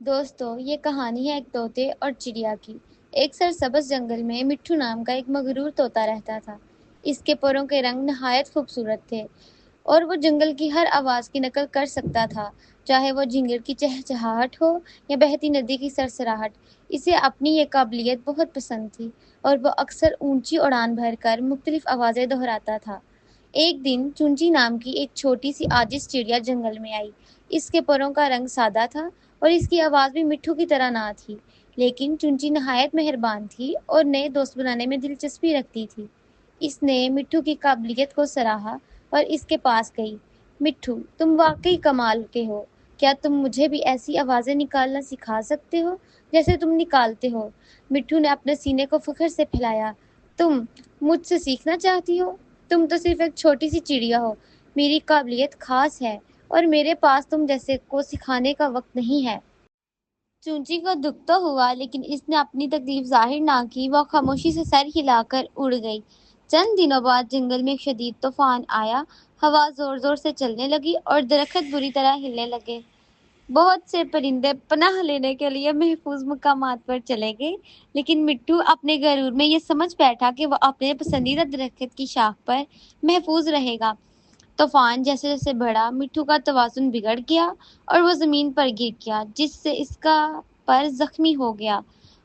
دوستو، یہ کہانی ہے ایک طوطے اور چڑیا کی۔ ایک سرسبز جنگل میں مٹھو نام کا ایک مغرور طوطا رہتا تھا۔ اس کے پروں کے رنگ نہایت خوبصورت تھے اور وہ جنگل کی ہر آواز کی نقل کر سکتا تھا، چاہے وہ جھینگر کی چہچہاہٹ ہو یا بہتی ندی کی سرسراہٹ۔ اسے اپنی یہ قابلیت بہت پسند تھی اور وہ اکثر اونچی اڑان بھر کر مختلف آوازیں دہراتا تھا۔ ایک دن چونچی نام کی ایک چھوٹی سی عاجز چڑیا جنگل میں آئی۔ اس کے پروں کا رنگ سادہ تھا اور اس کی آواز بھی مٹھو کی طرح نہ تھی، لیکن چونچی نہایت مہربان تھی اور نئے دوست بنانے میں دلچسپی رکھتی تھی۔ اس نے مٹھو کی قابلیت کو سراہا اور اس کے پاس گئی۔ مٹھو، تم واقعی کمال کے ہو۔ کیا تم مجھے بھی ایسی آوازیں نکالنا سکھا سکتے ہو جیسے تم نکالتے ہو؟ مٹھو نے اپنے سینے کو فخر سے پھیلایا۔ تم مجھ سے سیکھنا چاہتی ہو؟ تم تو صرف ایک چھوٹی سی چڑیا ہو۔ میری قابلیت خاص ہے اور میرے پاس تم جیسے کو سکھانے کا وقت نہیں ہے۔ چونچی کو دکھ تو ہوا، لیکن اس نے اپنی تکلیف ظاہر نہ کی۔ وہ خاموشی سے سر ہلا کر اڑ گئی۔ چند دنوں بعد جنگل میں ایک شدید طوفان آیا۔ ہوا زور زور سے چلنے لگی اور درخت بری طرح ہلنے لگے۔ بہت سے پرندے پناہ لینے کے لیے محفوظ مقامات پر چلے گئے، لیکن مٹھو اپنے غرور میں یہ سمجھ بیٹھا کہ وہ اپنے پسندیدہ درخت کی شاخ پر محفوظ رہے گا۔ طوفان جیسے جیسے بڑھا، مٹھو کا توازن بگڑ گیا اور وہ زمین پر گر گیا، جس سے اس کا پر زخمی ہو گیا۔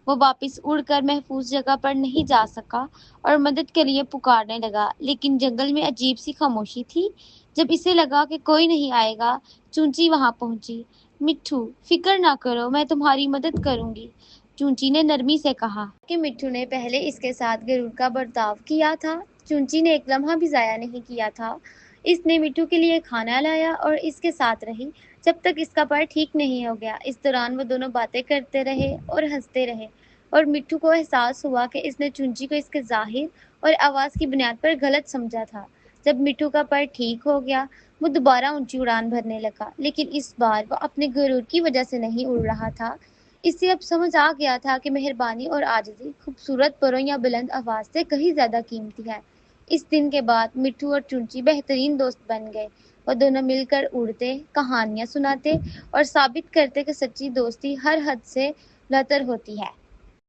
وہ واپس اڑ کر محفوظ جگہ پر نہیں جا سکا اور مدد کے لیے پکارنے لگا، لیکن جنگل میں عجیب سی خاموشی تھی۔ جب اسے لگا کہ کوئی نہیں آئے گا، چونچی وہاں پہنچی۔ مٹھو، فکر نہ کرو، میں تمہاری مدد کروں گی، چونچی نے نرمی سے کہا۔ کہ مٹھو نے پہلے اس کے ساتھ غرور کا برتاؤ کیا تھا، چونچی نے ایک لمحہ بھی ضائع نہیں کیا تھا۔ اس نے مٹھو کے لیے کھانا لایا اور اس کے ساتھ رہی جب تک اس کا پر ٹھیک نہیں ہو گیا۔ اس دوران وہ دونوں باتیں کرتے رہے اور ہنستے رہے، اور مٹھو کو احساس ہوا کہ اس نے چونچی کو اس کے ظاہر اور آواز کی بنیاد پر غلط سمجھا تھا۔ جب مٹھو کا پر ٹھیک ہو گیا، وہ دوبارہ اونچی اڑان بھرنے لگا، لیکن اس بار وہ اپنے غرور کی وجہ سے نہیں اڑ رہا تھا۔ اسے اب سمجھ آ گیا تھا کہ مہربانی اور عاجزی خوبصورت پروں یا بلند آواز سے کہیں زیادہ قیمتی ہے۔ اس دن کے بعد مٹھو اور چونچی بہترین دوست بن گئے۔ وہ دونوں مل کر اڑتے، کہانیاں سناتے اور ثابت کرتے کہ سچی دوستی ہر حد سے بہتر ہوتی ہے۔